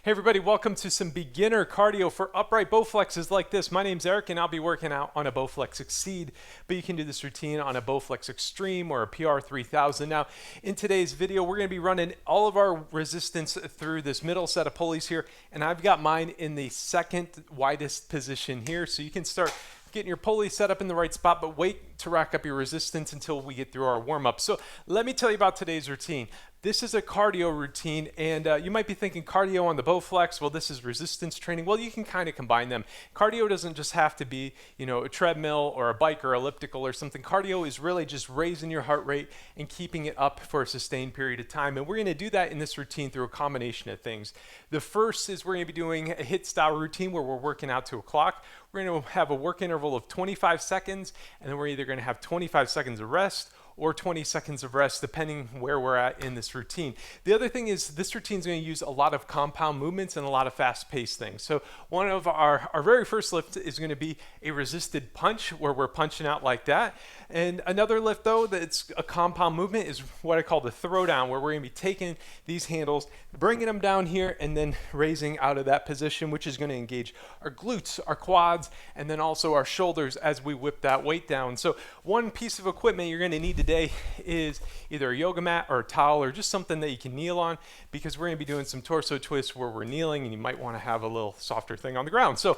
Hey everybody, welcome to some beginner cardio for upright Bowflexes like this. My name's Eric and I'll be working out on a Bowflex XCEED, but you can do this routine on a Bowflex XTREME or a PR3000. Now, in today's video, we're gonna be running all of our resistance through this middle set of pulleys here, and I've got mine in the second widest position here, so you can start getting your pulley set up in the right spot, but wait to rack up your resistance until we get through our warm-up. So let me tell you about today's routine. This is a cardio routine, and you might be thinking cardio on the Bowflex. Well, this is resistance training. Well, you can kind of combine them. Cardio doesn't just have to be, a treadmill or a bike or elliptical or something. Cardio is really just raising your heart rate and keeping it up for a sustained period of time. And we're going to do that in this routine through a combination of things. The first is we're going to be doing a HIIT style routine where we're working out to a clock. We're going to have a work interval of 25 seconds, and then we're either going to have 25 seconds of rest or 20 seconds of rest, depending where we're at in this routine. The other thing is this routine is going to use a lot of compound movements and a lot of fast-paced things. So one of our very first lift is going to be a resisted punch, where we're punching out like that. And another lift, though, that's a compound movement is what I call the throwdown, where we're going to be taking these handles, bringing them down here, and then raising out of that position, which is going to engage our glutes, our quads, and then also our shoulders as we whip that weight down. So one piece of equipment you're going to need today is either a yoga mat or a towel or just something that you can kneel on, because we're going to be doing some torso twists where we're kneeling, and you might want to have a little softer thing on the ground. So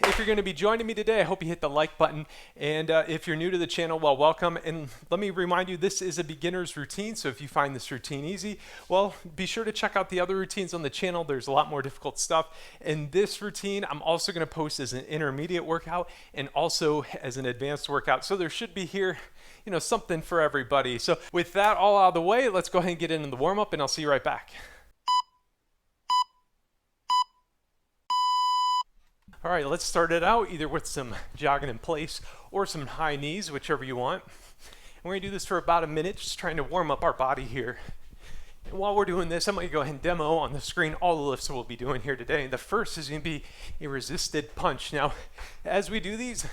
if you're going to be joining me today, I hope you hit the like button. And if you're new to the channel, well, welcome. And let me remind you, this is a beginner's routine. So if you find this routine easy, well, be sure to check out the other routines on the channel. There's a lot more difficult stuff. And this routine, I'm also going to post as an intermediate workout and also as an advanced workout. So there should be here, something for everybody. So with that all out of the way, let's go ahead and get into the warm up, and I'll see you right back. All right, let's start it out either with some jogging in place or some high knees, whichever you want. And we're gonna do this for about a minute, just trying to warm up our body here. And while we're doing this, I'm gonna go ahead and demo on the screen all the lifts we'll be doing here today. And the first is gonna be a resisted punch. Now, as we do these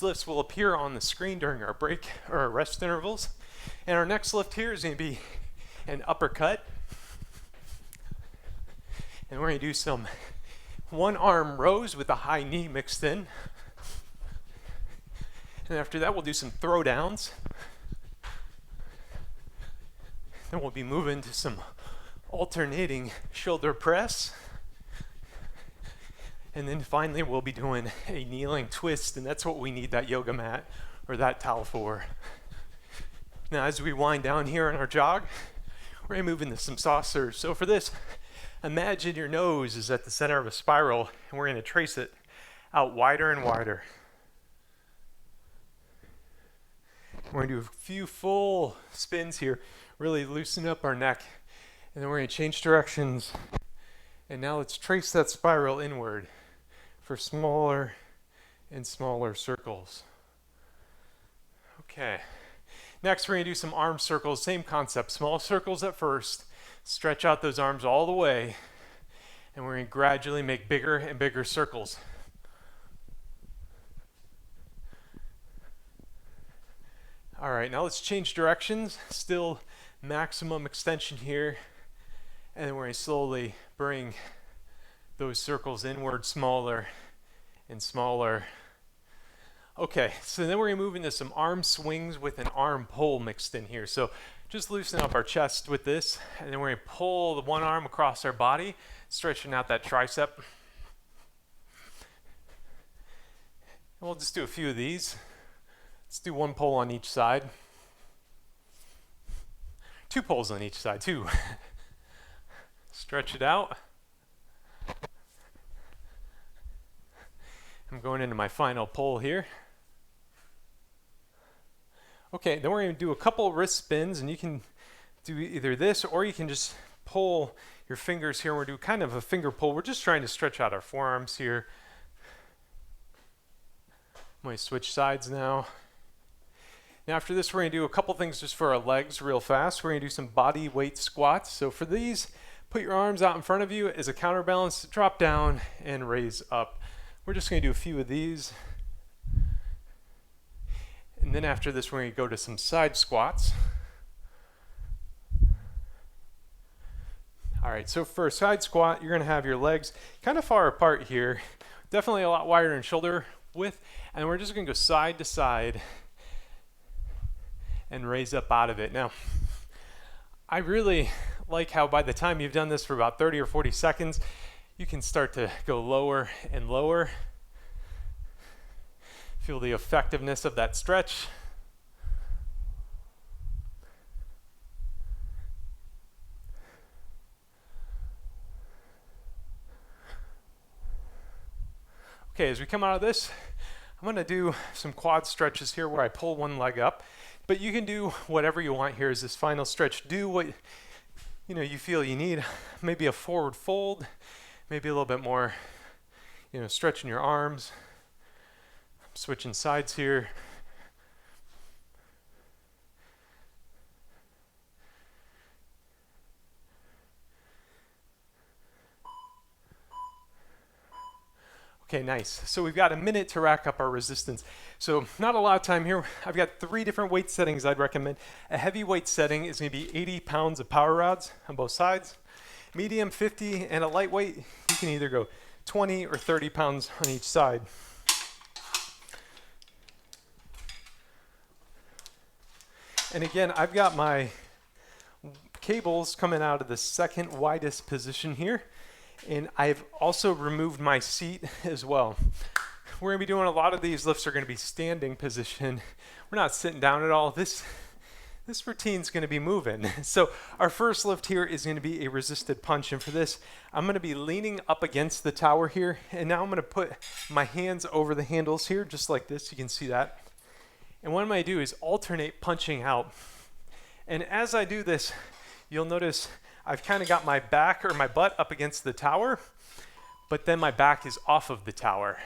lifts will appear on the screen during our break or our rest intervals. And our next lift here is gonna be an uppercut. And we're gonna do some one arm rows with a high knee mixed in. And after that, we'll do some throw downs. Then we'll be moving to some alternating shoulder press. And then finally, we'll be doing a kneeling twist, and that's what we need that yoga mat or that towel for. Now, as we wind down here on our jog, we're gonna move into some saucers. So for this, imagine your nose is at the center of a spiral, and we're going to trace it out wider and wider. We're going to do a few full spins here, really loosen up our neck, and then we're going to change directions. And now let's trace that spiral inward for smaller and smaller circles. Okay. Next, we're going to do some arm circles, same concept, small circles at first. Stretch out those arms all the way, and we're going to gradually make bigger and bigger circles. All right, now let's change directions. Still maximum extension here, and then we're going to slowly bring those circles inward, smaller and smaller. Okay, so then we're going to move into some arm swings with an arm pull mixed in here. So just loosen up our chest with this, and then we're going to pull the one arm across our body, stretching out that tricep. And we'll just do a few of these. Let's do one pull on each side. Two pulls on each side, too. Stretch it out. I'm going into my final pull here. Okay, then we're going to do a couple wrist spins, and you can do either this or you can just pull your fingers here. We're doing kind of a finger pull. We're just trying to stretch out our forearms here. I'm going to switch sides now. Now after this, we're going to do a couple things just for our legs real fast. We're going to do some body weight squats. So for these, put your arms out in front of you as a counterbalance, drop down and raise up. We're just going to do a few of these. And then after this, we're going to go to some side squats. All right, so for a side squat, you're gonna have your legs kind of far apart here, definitely a lot wider in shoulder width, and we're just gonna go side to side and raise up out of it. Now, I really like how by the time you've done this for about 30 or 40 seconds, you can start to go lower and lower. Feel the effectiveness of that stretch. Okay, as we come out of this, I'm gonna do some quad stretches here where I pull one leg up, but you can do whatever you want here as this final stretch. Do what you feel you need. Maybe a forward fold, maybe a little bit more, stretching your arms. I'm switching sides here. Okay, nice. So we've got a minute to rack up our resistance. So not a lot of time here. I've got 3 different weight settings I'd recommend. A heavy weight setting is going to be 80 pounds of power rods on both sides. Medium, 50, and a lightweight, you can either go 20 or 30 pounds on each side. And again, I've got my cables coming out of the second widest position here. And I've also removed my seat as well. We're gonna be doing a lot of these lifts are gonna be standing position. We're not sitting down at all. This routine's gonna be moving. So our first lift here is gonna be a resisted punch. And for this, I'm gonna be leaning up against the tower here. And now I'm gonna put my hands over the handles here, just like this, you can see that. And what I'm gonna do is alternate punching out. And as I do this, you'll notice I've kind of got my back or my butt up against the tower, but then my back is off of the tower.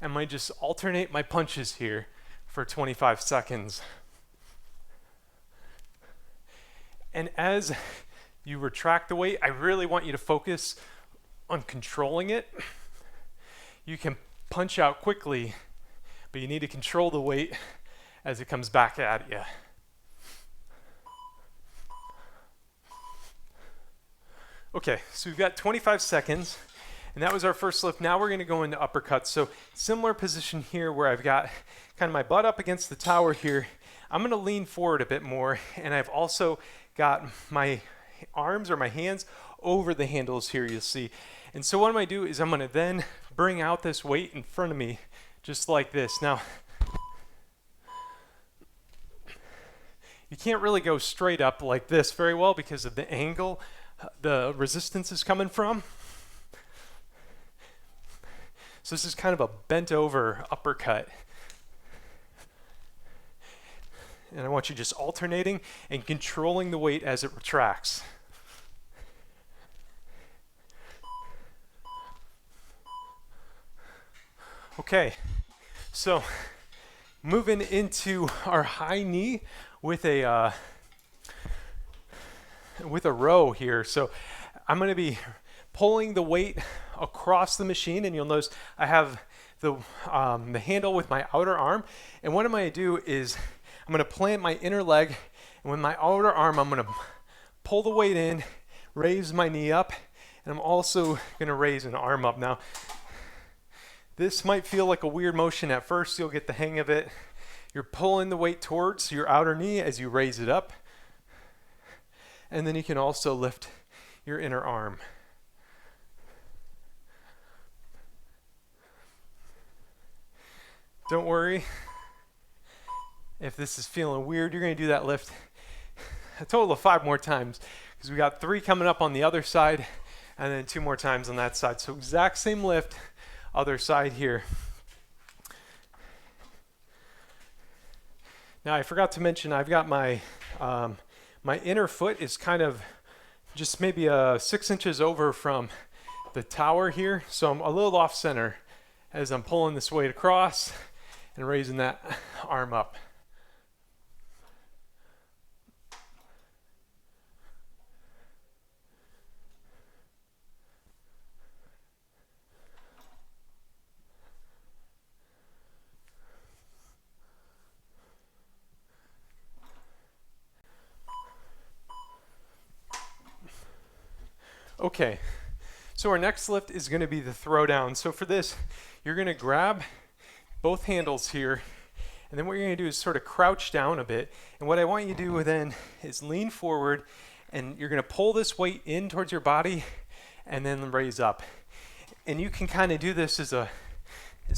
And I just alternate my punches here for 25 seconds. And as you retract the weight, I really want you to focus on controlling it. You can punch out quickly, but you need to control the weight as it comes back at you. Okay, so we've got 25 seconds, and that was our first lift. Now we're gonna go into uppercuts. So similar position here where I've got kind of my butt up against the tower here. I'm gonna lean forward a bit more, and I've also got my arms or my hands over the handles here, you'll see. And so what I'm gonna do is I'm gonna then bring out this weight in front of me, just like this. Now, you can't really go straight up like this very well because of the angle the resistance is coming from. So this is kind of a bent over uppercut. And I want you just alternating and controlling the weight as it retracts. Okay, so moving into our high knee with a row here. So I'm going to be pulling the weight across the machine, and you'll notice I have the handle with my outer arm. And what I'm going to do is I'm going to plant my inner leg, and with my outer arm I'm going to pull the weight in, raise my knee up, and I'm also going to raise an arm up. Now this might feel like a weird motion at first. You'll get the hang of it. You're pulling the weight towards your outer knee as you raise it up. And then you can also lift your inner arm. Don't worry if this is feeling weird. You're going to do that lift a total of 5 more times because we got 3 coming up on the other side and then 2 more times on that side. So exact same lift, other side here. Now I forgot to mention I've got my my inner foot is kind of just maybe 6 inches over from the tower here. So I'm a little off center as I'm pulling this weight across and raising that arm up. Okay, so our next lift is going to be the throw down. So for this, you're going to grab both handles here, and then what you're going to do is sort of crouch down a bit. And what I want you to do then is lean forward, and you're going to pull this weight in towards your body and then raise up. And you can kind of do this as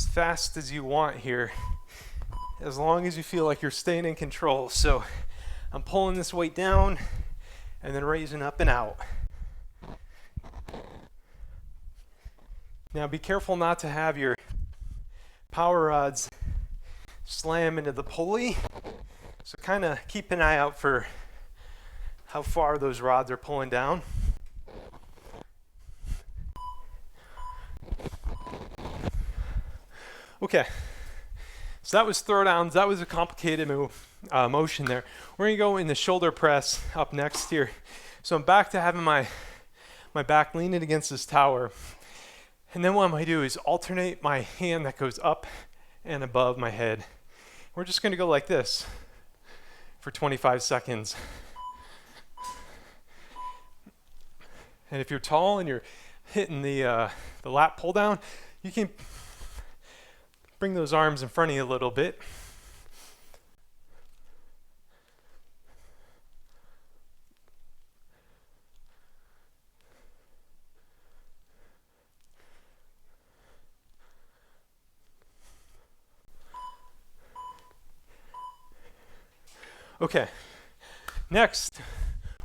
fast as you want here, as long as you feel like you're staying in control. So I'm pulling this weight down and then raising up and out. Now be careful not to have your power rods slam into the pulley. So kind of keep an eye out for how far those rods are pulling down. Okay, so that was throwdowns. That was a complicated motion there. We're gonna go in the shoulder press up next here. So I'm back to having my back leaning against this tower. And then what I'm gonna do is alternate my hand that goes up and above my head. We're just gonna go like this for 25 seconds. And if you're tall and you're hitting the lat pull down, you can bring those arms in front of you a little bit. Okay, next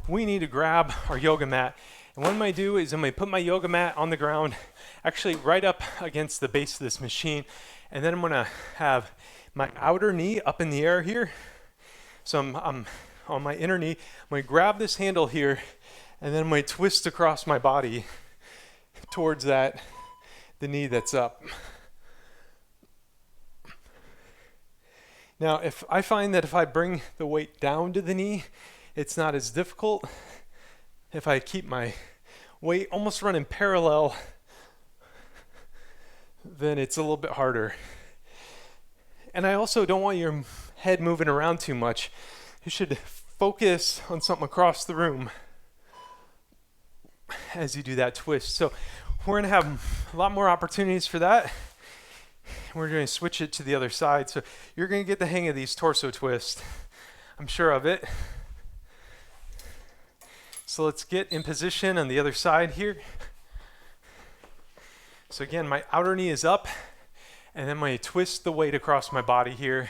we need to grab our yoga mat. And what I'm going to do is I'm going to put my yoga mat on the ground, actually right up against the base of this machine. And then I'm going to have my outer knee up in the air here. So I'm on my inner knee. I'm going to grab this handle here, and then I'm going to twist across my body towards the knee that's up. Now, if I find that if I bring the weight down to the knee, it's not as difficult. If I keep my weight almost running parallel, then it's a little bit harder. And I also don't want your head moving around too much. You should focus on something across the room as you do that twist. So we're going to have a lot more opportunities for that. We're going to switch it to the other side. So you're going to get the hang of these torso twists. I'm sure of it. So let's get in position on the other side here. So again, my outer knee is up, and then I'm going to twist the weight across my body here.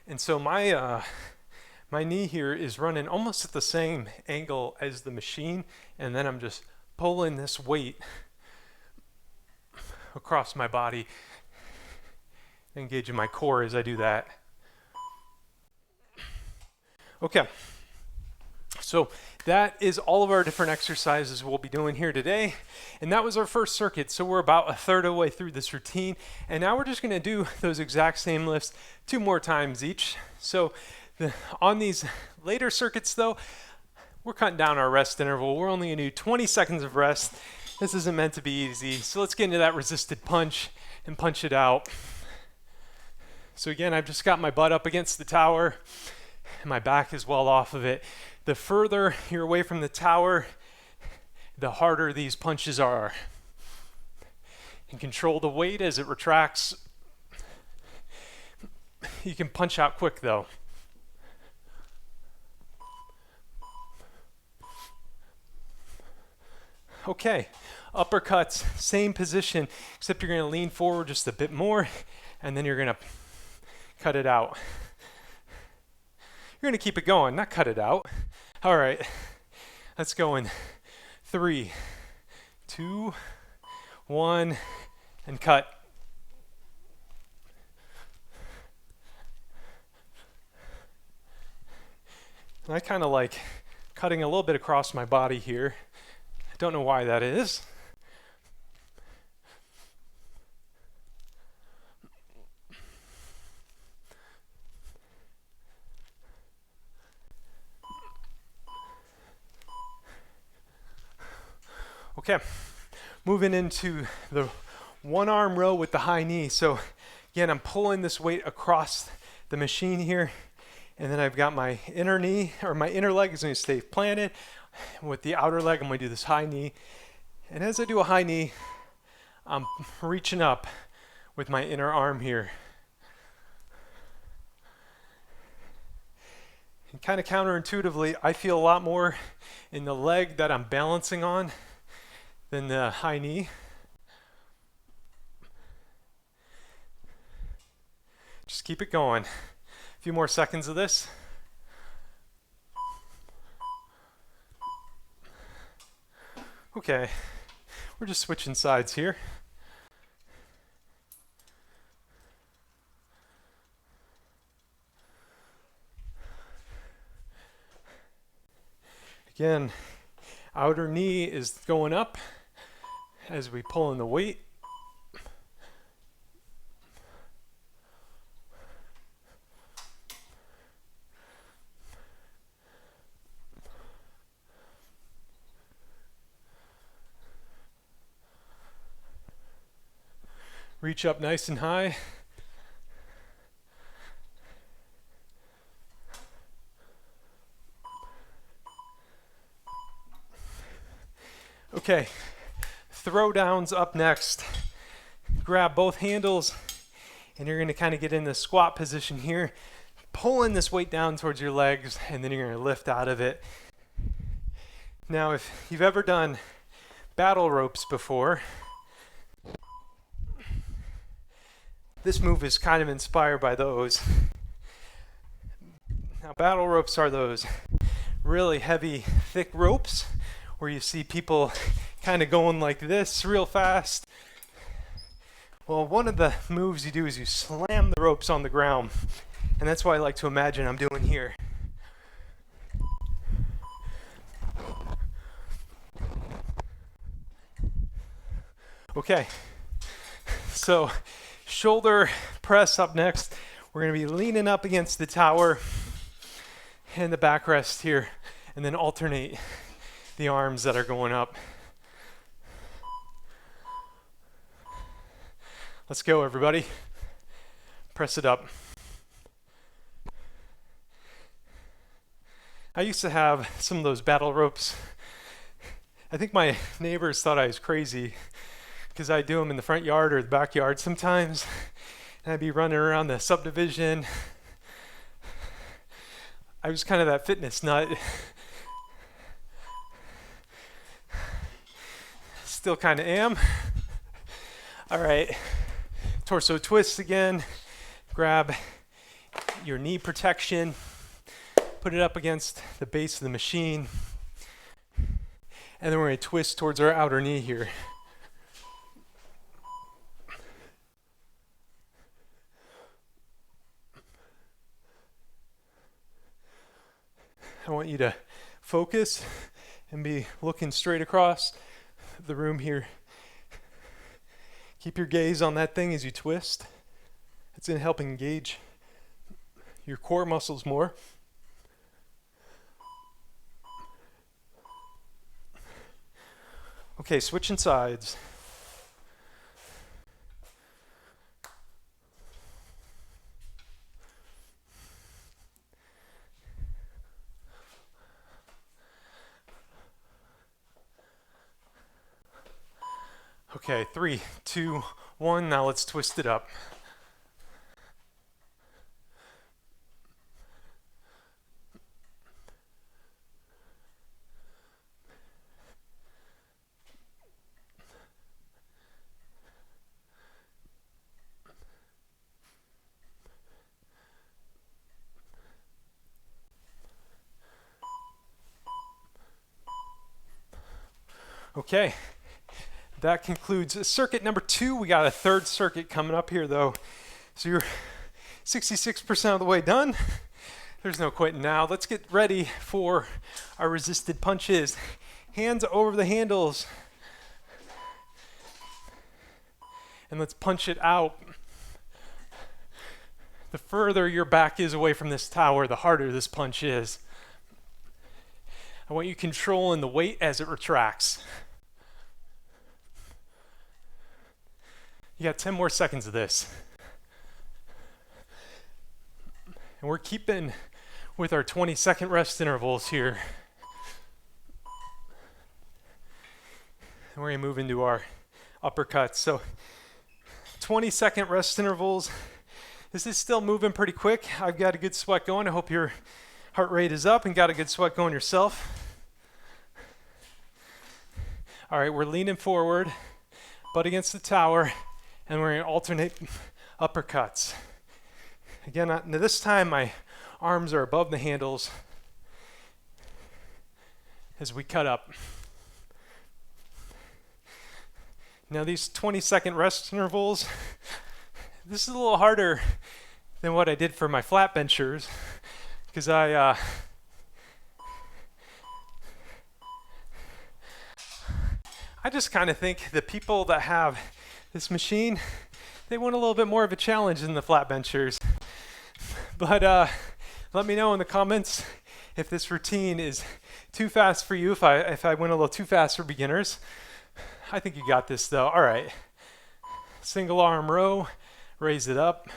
And so my knee here is running almost at the same angle as the machine, and then I'm just pulling this weight across my body, engaging my core as I do that. Okay, so that is all of our different exercises we'll be doing here today, and that was our first circuit. So we're about a third of the way through this routine, and now we're just going to do those exact same lifts 2 more times each. So on these later circuits though, we're cutting down our rest interval. We're only going to do 20 seconds of rest. This isn't meant to be easy, so let's get into that resisted punch and punch it out. So again, I've just got my butt up against the tower, and my back is well off of it. The further you're away from the tower, the harder these punches are. And control the weight as it retracts. You can punch out quick though. Okay, uppercuts, same position, except you're going to lean forward just a bit more, and then you're going to cut it out. You're going to keep it going, not cut it out. All right, let's go in 3, 2, 1, and cut. And I kind of like cutting a little bit across my body here. I don't know why that is. Okay, moving into the one arm row with the high knee. So again, I'm pulling this weight across the machine here, and then I've got my inner knee, or my inner leg is going to stay planted. With the outer leg, I'm going to do this high knee. And as I do a high knee, I'm reaching up with my inner arm here. And kind of counterintuitively, I feel a lot more in the leg that I'm balancing on than the high knee. Just keep it going. A few more seconds of this. Okay, we're just switching sides here. Again, outer knee is going up as we pull in the weight. Reach up nice and high. Okay, throw downs up next. Grab both handles, and you're going to kind of get in the squat position here, pulling this weight down towards your legs, and then you're going to lift out of it. Now, if you've ever done battle ropes before, this move is kind of inspired by those. Now, battle ropes are those really heavy, thick ropes where you see people kind of going like this real fast. Well, one of the moves you do is you slam the ropes on the ground, and that's what I like to imagine I'm doing here. Okay, so shoulder press up next. We're going to be leaning up against the tower and the backrest here, and then alternate the arms that are going up. Let's go, everybody. Press it up. I used to have some of those battle ropes. I think my neighbors thought I was crazy because I do them in the front yard or the backyard sometimes. And I'd be running around the subdivision. I was kind of that fitness nut. Still kind of am. All right, torso twists again. Grab your knee protection, put it up against the base of the machine, and then we're going to twist towards our outer knee here. I want you to focus and be looking straight across the room here. Keep your gaze on that thing as you twist. It's going to help engage your core muscles more. Okay, switching sides. Okay, 3, 2, 1. Now let's twist it up. Okay. That concludes circuit number 2. We got a third circuit coming up here though. So you're 66% of the way done. There's no quitting now. Let's get ready for our resisted punches. Hands over the handles. And let's punch it out. The further your back is away from this tower, the harder this punch is. I want you controlling the weight as it retracts. You got 10 more seconds of this. And we're keeping with our 20-second rest intervals here. And we're gonna move into our uppercuts. So 20-second rest intervals. This is still moving pretty quick. I've got a good sweat going. I hope your heart rate is up and got a good sweat going yourself. All right, we're leaning forward, butt against the tower, and we're gonna alternate uppercuts. Again, now this time my arms are above the handles as we cut up. Now these 20-second rest intervals, this is a little harder than what I did for my flat benchers, because I just kind of think the people that have this machine, they want a little bit more of a challenge than the flat benchers. But let me know in the comments if this routine is too fast for you, if I went a little too fast for beginners. I think you got this though. All right. Single arm row, raise it up.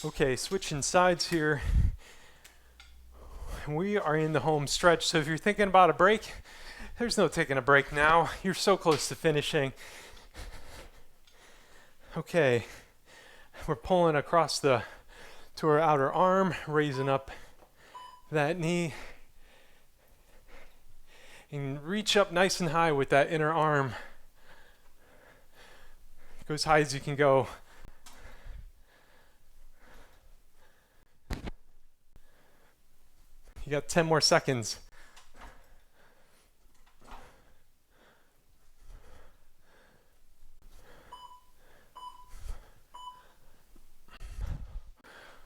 Okay, switching sides here. We are in the home stretch, so if you're thinking about a break, there's no taking a break now. You're so close to finishing. Okay, we're pulling across to our outer arm, raising up that knee, and reach up nice and high with that inner arm. Go as high as you can go. You got 10 more seconds.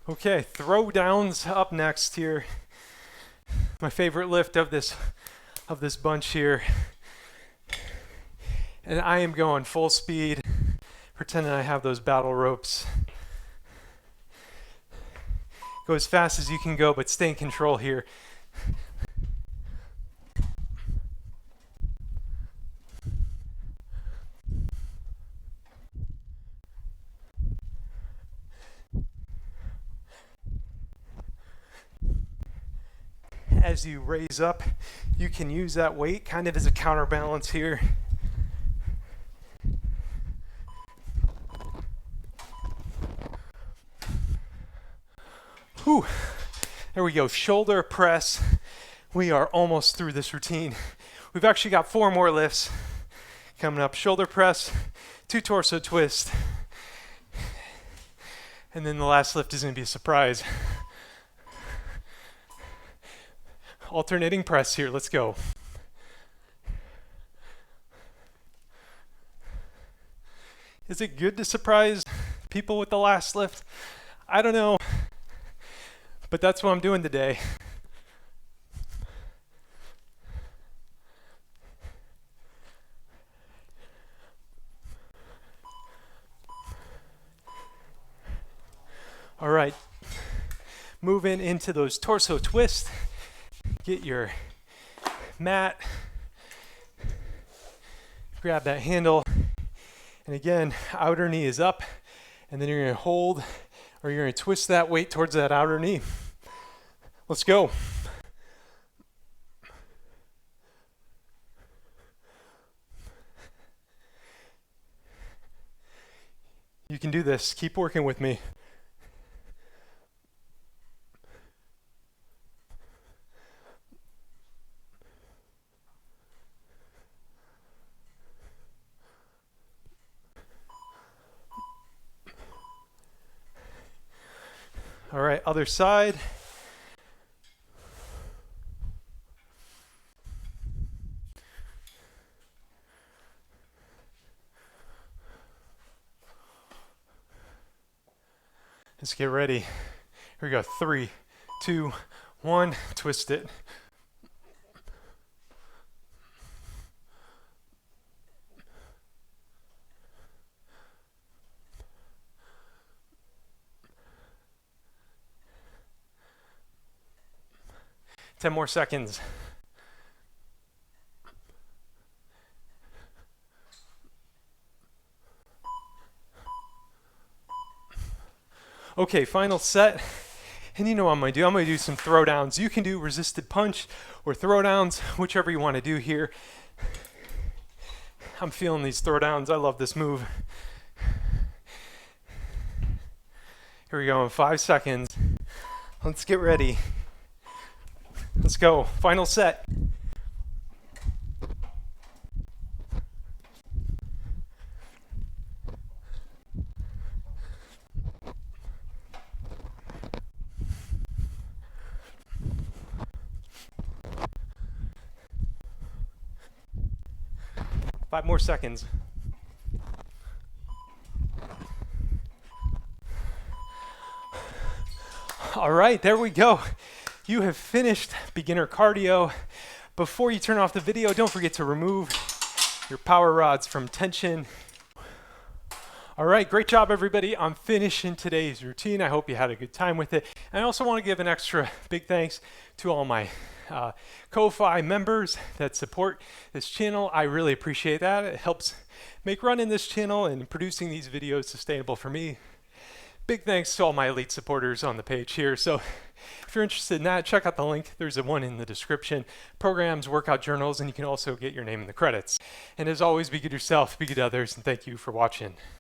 Okay, throw downs up next here. My favorite lift of this bunch here. And I am going full speed, pretending I have those battle ropes. Go as fast as you can go, but stay in control here. As you raise up, you can use that weight kind of as a counterbalance here. Whew. There we go, shoulder press. We are almost through this routine. We've actually got 4 more lifts coming up. Shoulder press, 2 torso twists, and then the last lift is going to be a surprise. Alternating press here, let's go. Is it good to surprise people with the last lift? I don't know. But that's what I'm doing today. All right, moving into those torso twists. Get your mat, grab that handle, and again, outer knee is up, and then you're gonna hold, or you're gonna twist that weight towards that outer knee. Let's go. You can do this. Keep working with me. All right, other side. Let's get ready. Here we go. 3, 2, 1, twist it. Ten more seconds. Okay, final set. And you know what I'm going to do? I'm going to do some throwdowns. You can do resisted punch or throwdowns, whichever you want to do here. I'm feeling these throwdowns. I love this move. Here we go in 5 seconds. Let's get ready. Let's go. Final set. Five more seconds. All right, there we go. You have finished beginner cardio. Before you turn off the video, don't forget to remove your power rods from tension. All right, great job, everybody. I'm finishing today's routine. I hope you had a good time with it. And I also want to give an extra big thanks to all my Ko-Fi members that support this channel. I really appreciate that. It helps make running this channel and producing these videos sustainable for me. Big thanks to all my elite supporters on the page here. So if you're interested in that, check out the link. There's a one in the description. Programs, workout journals, and you can also get your name in the credits. And as always, be good yourself, be good to others, and thank you for watching.